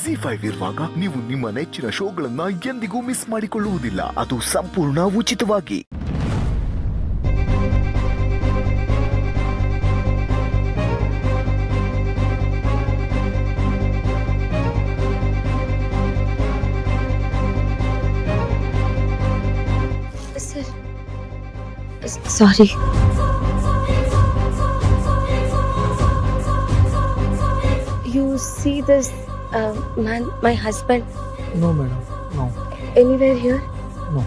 ZEE5 ಇರುವಾಗ ನೀವು ನಿಮ್ಮ ನೆಚ್ಚಿನ ಶೋಗಳನ್ನ ಎಂದಿಗೂ ಮಿಸ್ ಮಾಡಿಕೊಳ್ಳುವುದಿಲ್ಲ. ಅದು ಸಂಪೂರ್ಣ ಉಚಿತವಾಗಿ. Sorry. You see this man, my husband, No, madam. No. anywhere here? No.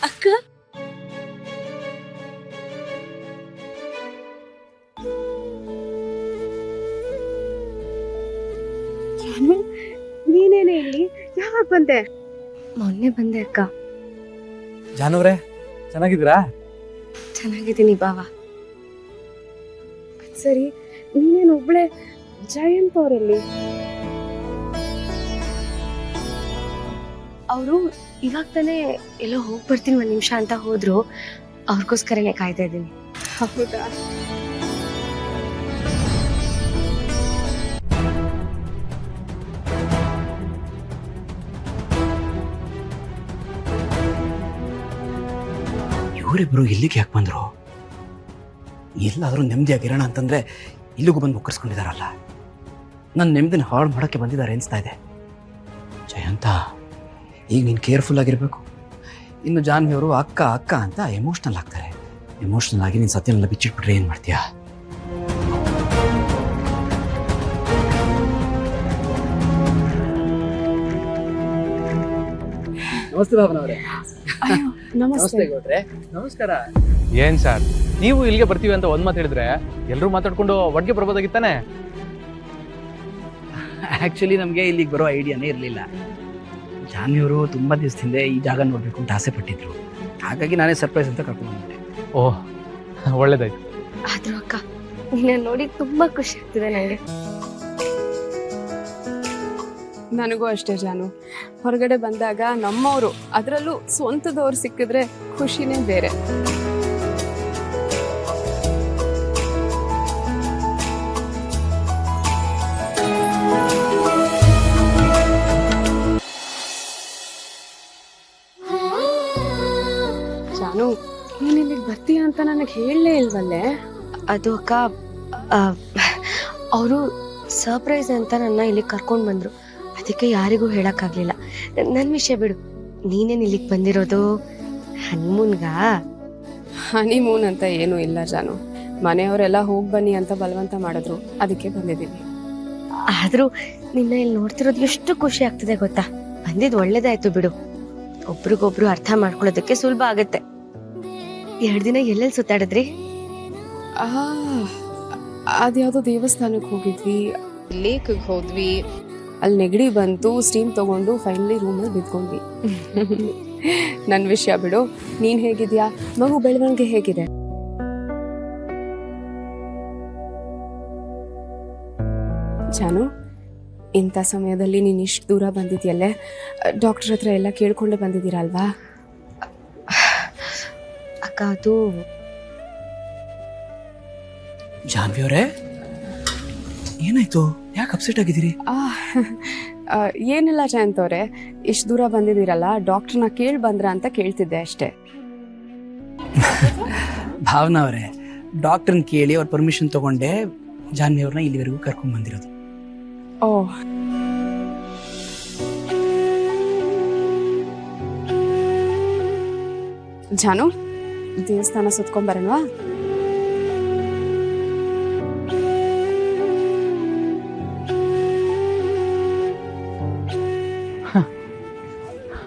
ಅಕ್ಕ, ನೀನೇನೆ ಇಲ್ಲಿ? ಯಾವಾಗ ಬಂದೆ? ಮೊನ್ನೆ ಬಂದೆ ಅಕ್ಕ. ಜಾನವ್ರೆ ಚೆನ್ನಾಗಿದ್ದೀರಾ? ಚೆನ್ನಾಗಿದ್ದೀನಿ ಬಾವ. ಸರಿ, ನೀನೇನು ಒಬ್ಳೆ? ಜಯಂತ್ ಅವರಲ್ಲಿ? ಅವರು ಇವಾಗ ತಾನೇ ಎಲ್ಲೋ ಹೋಗಿ ಬರ್ತೀನಿ ಒಂದ್ ನಿಮಿಷ ಅಂತ ಹೋದ್ರು. ಅವ್ರಿಗೋಸ್ಕರನೇ ಕಾಯ್ತಾ ಇದ್ದೀನಿ. ಹೌದಾ? ಇವರಿಬ್ರು ಇಲ್ಲಿಗೆ ಯಾಕೆ ಬಂದರು? ಎಲ್ಲಾದರೂ ನೆಮ್ಮದಿಯಾಗಿರೋಣ ಅಂತಂದ್ರೆ ಇಲ್ಲಿಗೂ ಬಂದು ಮುಕ್ಕರ್ಸ್ಕೊಂಡಿದಾರಲ್ಲ. ನನ್ನ ನೆಮ್ಮದಿನ ಹಾಳು ಮಾಡೋಕ್ಕೆ ಬಂದಿದ್ದಾರೆ ಅನಿಸ್ತಾ ಇದೆ. ಜಯಂತ, ಈಗ ನೀನು ಕೇರ್ಫುಲ್ ಆಗಿರಬೇಕು. ಇನ್ನು ಜಾನ್ವಿಯವರು ಅಕ್ಕ ಅಕ್ಕ ಅಂತ ಎಮೋಷ್ನಲ್ ಆಗ್ತಾರೆ. ಎಮೋಷ್ನಲ್ ಆಗಿ ನೀನು ಸತ್ಯನೆಲ್ಲ ಬಿಚ್ಚಿಟ್ಬಿಟ್ರೆ ಏನು ಮಾಡ್ತೀಯಾ? ನಮಸ್ತೆ ಭಾವನವರೇ. ನಮಸ್ತೆ ಗೌಡ್ರೆ. ನಮಸ್ಕಾರ. ಏನ್ ಸರ್, ನೀವು ಇಲ್ಲಿಗೆ ಬರ್ತೀವಿ ಅಂತ ಒಂದ್ ಮಾತು ಹೇಳಿದ್ರೆ ಎಲ್ಲರೂ ಮಾತಾಡ್ಕೊಂಡು ಒಟ್ಟಿಗೆ ಬರ್ಬೋದಾಗಿತ್ತಾನೆ. ಆ್ಯಕ್ಚುಲಿ ನಮಗೆ ಇಲ್ಲಿಗೆ ಬರೋ ಐಡಿಯಾನೇ ಇರಲಿಲ್ಲ. ಜಾನ್ವಿಯವರು ತುಂಬ ದಿವಸದಿಂದ ಈ ಜಾಗ ನೋಡಬೇಕು ಅಂತ ಆಸೆ ಪಟ್ಟಿದ್ರು. ಹಾಗಾಗಿ ನಾನೇ ಸರ್ಪ್ರೈಸ್ ಅಂತ ಕರ್ಕೊಂಡು ಬಂದೆ. ಓಹ್, ಒಳ್ಳೇದಾಯ್ತು. ಆದ್ರೂ ಅಕ್ಕ, ನಿನ್ನ ನೋಡಿ ತುಂಬಾ ಖುಷಿ ಆಗ್ತಿದೆ ನಂಗೆ. ನನಗೂ ಅಷ್ಟೇ ಜಾನು. ಹೊರಗಡೆ ಬಂದಾಗ ನಮ್ಮವರು, ಅದರಲ್ಲೂ ಸ್ವಂತದವ್ರು ಸಿಕ್ಕಿದ್ರೆ ಖುಷಿನೇ ಬೇರೆ. ಜಾನು, ನೀನ್ ಇಲ್ಲಿಗೆ ಬರ್ತೀಯ ಅಂತ ನನಗೆ ಹೇಳಲೇ ಇಲ್ವಲ್ಲೇ? ಅದು ಅಕ್ಕ, ಅವರು ಸರ್ಪ್ರೈಸ್ ಅಂತ ನನ್ನ ಇಲ್ಲಿ ಕರ್ಕೊಂಡು ಬಂದ್ರು. ಅದಕ್ಕೆ ಯಾರಿಗೂ ಹೇಳಕ್ಕಾಗ್ಲಿಲ್ಲ. ನನ್ನ ವಿಷಯ ಬಿಡು, ನೀನೇನು ಇಲ್ಲಿಗೆ ಬಂದಿರೋದು? ಹನ್ಮೂನ್ಗ? ಹನಿಮೂನ್ ಅಂತ ಏನೂ ಇಲ್ಲ ಜಾನು. ಮನೆಯವರೆಲ್ಲ ಹೋಗಿ ಬನ್ನಿ ಅಂತ ಬಲವಂತ ಮಾಡಿದ್ರು, ಅದಕ್ಕೆ ಬಂದಿದ್ದೀನಿ. ಆದ್ರೂ ನಿನ್ನ ಇಲ್ಲಿ ನೋಡ್ತಿರೋದು ಎಷ್ಟು ಖುಷಿ ಆಗ್ತಿದೆ ಗೊತ್ತಾ? ಬಂದಿದ್ದು ಒಳ್ಳೇದಾಯ್ತು ಬಿಡು. ಒಬ್ರಿಗೊಬ್ರು ಅರ್ಥ ಮಾಡ್ಕೊಳ್ಳೋದಕ್ಕೆ ಸುಲಭ ಆಗತ್ತೆ. 2 ದಿನ ಎಲ್ಲೆಲ್ಲಿ ಸುತ್ತಾಡಿದ್ರಿ? ಅದ್ಯಾವುದೋ ದೇವಸ್ಥಾನಕ್ಕೆ ಹೋಗಿದ್ವಿ, ಲೇಕ್ಗೆ ಹೋದ್ವಿ, ಅಲ್ಲಿ ನೆಗಡಿ ಬಂತು, ಸ್ಟೀಮ್ ತಗೊಂಡು ಫೈನಲಿ ರೂಮಲ್ಲಿ ಬಿದ್ಕೊಂಡ್ವಿ. ನನ್ನ ವಿಷಯ ಬಿಡು, ನೀನ್ ಹೇಗಿದ್ಯಾ? ಮಗು ಬೆಳವಣಿಗೆ ಹೇಗಿದೆ? ಜಾನು, ಇಂಥ ಸಮಯದಲ್ಲಿ ನೀನು ಇಷ್ಟು ದೂರ ಬಂದಿದ್ಯಲ್ಲೇ, ಡಾಕ್ಟರ್ ಹತ್ರ ಎಲ್ಲ ಕೇಳ್ಕೊಂಡೆ ಬಂದಿದ್ದೀರಲ್ವಾ? ಅಕ್ಕ, ಅದು ಜಾನ್ವಿಯವರೇ, ಏನಾಯ್ತು? ಯಾಕೆ ಅಪ್ಸೆಟ್ ಆಗಿದ್ದೀರಿ? ಏನಿಲ್ಲ ಜಯಂತ್ ಅವರೇ, ಇಷ್ಟು ದೂರ ಬಂದಿದ್ದೀರಲ್ಲ, ಡಾಕ್ಟರ್ನ ಕೇಳಿ ಬಂದ್ರ ಅಂತ ಕೇಳ್ತಿದ್ದೆ ಅಷ್ಟೇ. ಭಾವನಾ ಅವರೇ, ಡಾಕ್ಟರ್ನ ಕೇಳಿ ಅವ್ರ ಪರ್ಮಿಷನ್ ತಗೊಂಡೆ ಜಾನ್ವಿಯವ್ರನ್ನ ಇಲ್ಲಿವರೆಗೂ ಕರ್ಕೊಂಡ್ ಬಂದಿರೋದು. ಓ, ಜಾನು, ದೇವಸ್ಥಾನ ಸುತ್ಕೊಂಬರಲ್ವಾ?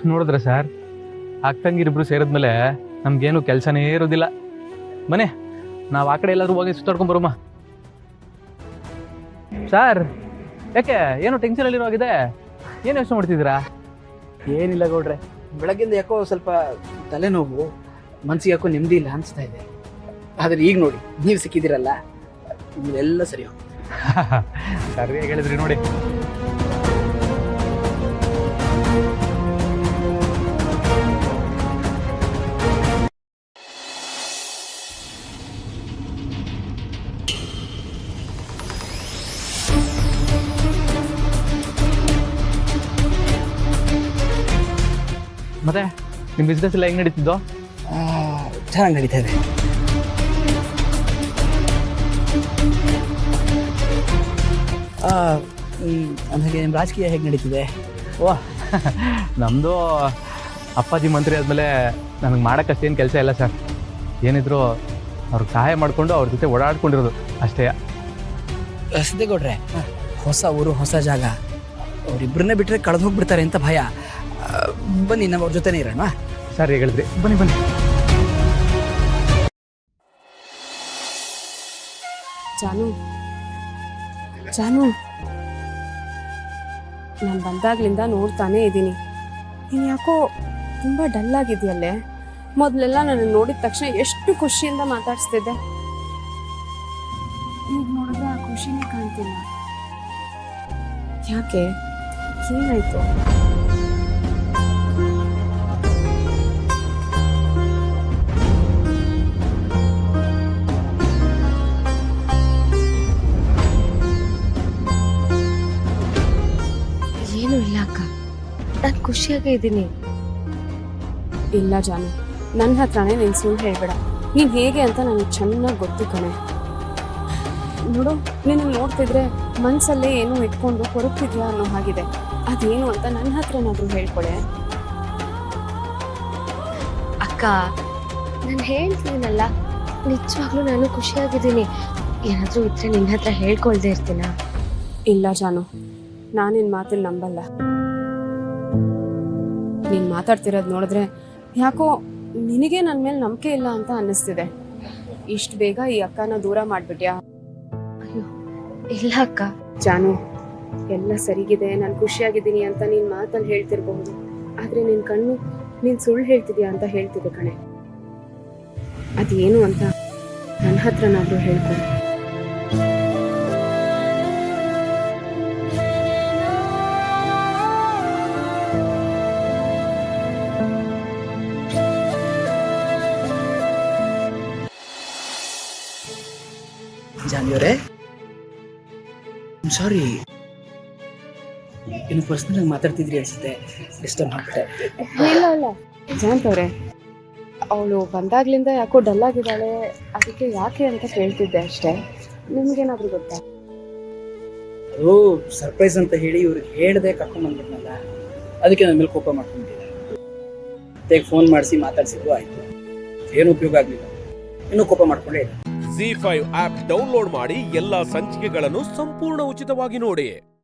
ನೋಡಿದ್ರೆ ಸರ್, ಅಕ್ಕಂಗಿರಿಬ್ರು ಸೇರಿದ್ಮೇಲೆ ನಮ್ಗೇನು ಕೆಲಸನೇ ಇರೋದಿಲ್ಲ. ಮನೆ ನಾವು ಆ ಕಡೆ ಎಲ್ಲಾದ್ರೂ ಹೋಗಿ ಸುತ್ತಾಡ್ಕೊಂಡ್ ಬರೋಮ್ಮ. ಸರ್, ಯಾಕೆ ಏನೋ ಟೆನ್ಷನ್ ಅಲ್ಲಿರೋಗಿದೆ? ಏನು ಯೋಚನೆ ಮಾಡ್ತಿದ್ದೀರಾ? ಏನಿಲ್ಲ ಗೌಡ್ರೆ, ಬೆಳಗ್ಗಿಂದ ಯಾಕೋ ಸ್ವಲ್ಪ ತಲೆನೋವು, ಮನ್ಸಿಗೆ ಯಾಕೋ ನೆಮ್ಮದಿ ಇಲ್ಲ ಅನಿಸ್ತಾ ಇದೆ. ಆದ್ರೆ ಈಗ ನೋಡಿ, ನೀವು ಸಿಕ್ಕಿದ್ದೀರಲ್ಲ, ಎಲ್ಲ ಸರಿ ಹೋಗುತ್ತೆ. ಸರಿಯಾಗಿ ಹೇಳಿದ್ರಿ ನೋಡಿ. ಮತ್ತೆ ನಿಮ್ಮ ಬಿಸ್ನೆಸ್ ಎಲ್ಲ ಹೆಂಗ್ ನಡೀತಿದ್ದೋ? ಚೆನ್ನಾಗಿ ನಡೀತಾ ಇದೆ. ಹಾಗೆ ನಿಮ್ಮ ರಾಜಕೀಯ ಹೇಗೆ ನಡೀತಿದೆ? ಓ ನಮ್ಮದು ಅಪ್ಪಾಜಿ ಮಂತ್ರಿ ಆದಮೇಲೆ ನನಗೆ ಮಾಡೋಕ್ಕಷ್ಟೇನು ಕೆಲಸ ಇಲ್ಲ ಸರ್. ಏನಿದ್ರು ಅವ್ರಿಗೆ ಸಹಾಯ ಮಾಡಿಕೊಂಡು ಅವ್ರ ಜೊತೆ ಓಡಾಡ್ಕೊಂಡಿರೋದು ಅಷ್ಟೇ. ಸಿದ್ದೇಗೌಡ್ರೆ, ಹೊಸ ಊರು ಹೊಸ ಜಾಗ, ಅವರಿಬ್ಬರನ್ನೇ ಬಿಟ್ಟರೆ ಕಳೆದು ಹೋಗ್ಬಿಡ್ತಾರೆ ಅಂತ ಭಯ. ಬನ್ನಿ, ನಾವು ಅವ್ರ ಜೊತೆನೇ ಇರೋಣ. ಸರಿ ಹೇಳಿದ್ರಿ, ಬನ್ನಿ ಬನ್ನಿ. ಜಾನು ಜಾನು, ನಾನು ಬಂದಾಗ್ಲಿಂದ ನೋಡ್ತಾನೆ ಇದ್ದೀನಿ. ನೀನು ಯಾಕೋ ತುಂಬ ಡಲ್ ಆಗಿದೆಯಲ್ಲೇ. ಮೊದಲೆಲ್ಲ ನನ್ನ ನೋಡಿದ ತಕ್ಷಣ ಎಷ್ಟು ಖುಷಿಯಿಂದ ಮಾತಾಡಿಸ್ತಿದ್ದೆ. ಈಗ ನೋಡಿದ್ರೆ ಆ ಖುಷಿನೇ ಕಾಣ್ತಿಲ್ಲ. ಯಾಕೆ? ಏನಾಯ್ತು? ಏನೂ ಇಲ್ಲ ಅಕ್ಕ, ನಾನು ಖುಷಿಯಾಗೇ ಇದ್ದೀನಿ. ಇಲ್ಲ ಜಾನು, ನನ್ನ ಹತ್ರನೇ ನೀನು ಸುಳ್ಳು ಹೇಳ್ಬೇಡ. ನೀನು ಹೇಗೆ ಅಂತ ನನಗೆ ಚೆನ್ನಾಗಿ ಗೊತ್ತು ಕಣೆ. ನೋಡು, ನೀನು ನೋಡ್ತಿದ್ರೆ ಮನಸ್ಸಲ್ಲೇ ಏನೋ ಇಟ್ಕೊಂಡು ಕೊರಗ್ತಿದ್ಯಾ ಅನ್ನೋ ಹಾಗಿದೆ. ಅದೇನು ಅಂತ ನನ್ನ ಹತ್ರನಾದ್ರೂ ಹೇಳ್ಕೊಳೆ. ಅಕ್ಕ, ನಾನು ಹೇಳ್ತೀನಲ್ಲ, ನಿಜವಾಗ್ಲೂ ನಾನು ಖುಷಿಯಾಗಿದ್ದೀನಿ. ಏನಾದರೂ ಇದ್ರೆ ನಿನ್ನ ಹತ್ರ ಹೇಳ್ಕೊಳ್ದೆ ಇರ್ತೀನ? ಇಲ್ಲ ಜಾನು, ನಾನು ನಿನ್ನ ಮಾತನ್ನು ನಂಬಲ್ಲ. ನೀನು ಮಾತಾಡ್ತಿರೋದು ನೋಡಿದ್ರೆ ಯಾಕೋ ನಿನಗೆ ನನ್ನ ಮೇಲೆ ನಂಬಿಕೆ ಇಲ್ಲ ಅಂತ ಅನ್ನಿಸ್ತಿದೆ. ಇಷ್ಟು ಬೇಗ ಈ ಅಕ್ಕನ ದೂರ ಮಾಡಿಬಿಟ್ಯಾ? ಅಯ್ಯೋ ಇಲ್ಲ ಅಕ್ಕ. ಜಾನು, ಎಲ್ಲ ಸರಿಗಿದೆ, ನಾನು ಖುಷಿಯಾಗಿದ್ದೀನಿ ಅಂತ ನೀನು ಮಾತಲ್ಲಿ ಹೇಳ್ತಿರ್ಬಹುದು. ಆದರೆ ನಿನ್ನ ಕಣ್ಣು ನೀನು ಸುಳ್ಳು ಹೇಳ್ತಿದ್ಯಾ ಅಂತ ಹೇಳ್ತಿದೆ ಕಣೆ. ಅದೇನು ಅಂತ ನನ್ನ ಹತ್ರನಾದ್ರೂ ಹೇಳ್ಕೊ. ಜಾನ್ವಿಯವರೇ, ಸಾರಿ, ಇನ್ನು ಪರ್ಸ್ನಲ್ ಆಗಿ ಮಾತಾಡ್ತಿದ್ರಿ ಅನ್ಸುತ್ತೆ, ಡಿಸ್ಟರ್ಬ್ ಮಾಡ್ಬಿಟ್ಟೆ. ಇಲ್ಲ ಇಲ್ಲ ಜಾಂತವ್ರೆ, ಅವಳು ಬಂದಾಗ್ಲಿಂದ ಯಾಕೋ ಡಲ್ ಆಗಿದ್ದಾಳೆ, ಅದಕ್ಕೆ ಯಾಕೆ ಅಂತ ಕೇಳ್ತಿದ್ದೆ ಅಷ್ಟೇ. ನಿಮ್ಗೇನಾದ್ರೂ ಗೊತ್ತಾ? ಅದು ಸರ್ಪ್ರೈಸ್ ಅಂತ ಹೇಳಿ ಇವ್ರಿಗೆ ಹೇಳ್ದೆ ಕರ್ಕೊಂಡ್ ಬಂದ್ಬಿಟ್ನಲ್ಲ, ಅದಕ್ಕೆ ನನ್ನ ಮೇಲೆ ಕೋಪ ಮಾಡ್ಕೊಂಡಿದ್ದೆ. ಮತ್ತೆ ಫೋನ್ ಮಾಡಿಸಿ ಮಾತಾಡ್ಸಿದ್ರು ಆಯ್ತು, ಏನು ಉಪಯೋಗ ಆಗ್ಲಿಲ್ಲ, ಇನ್ನೂ ಕೋಪ ಮಾಡ್ಕೊಂಡೇ ಇದೆ. ZEE5 ಆಪ್ ಡೌನ್ಲೋಡ್ ಮಾಡಿ ಎಲ್ಲಾ ಸಂಚಿಕೆಗಳನ್ನು ಸಂಪೂರ್ಣ ಉಚಿತವಾಗಿ ನೋಡಿ.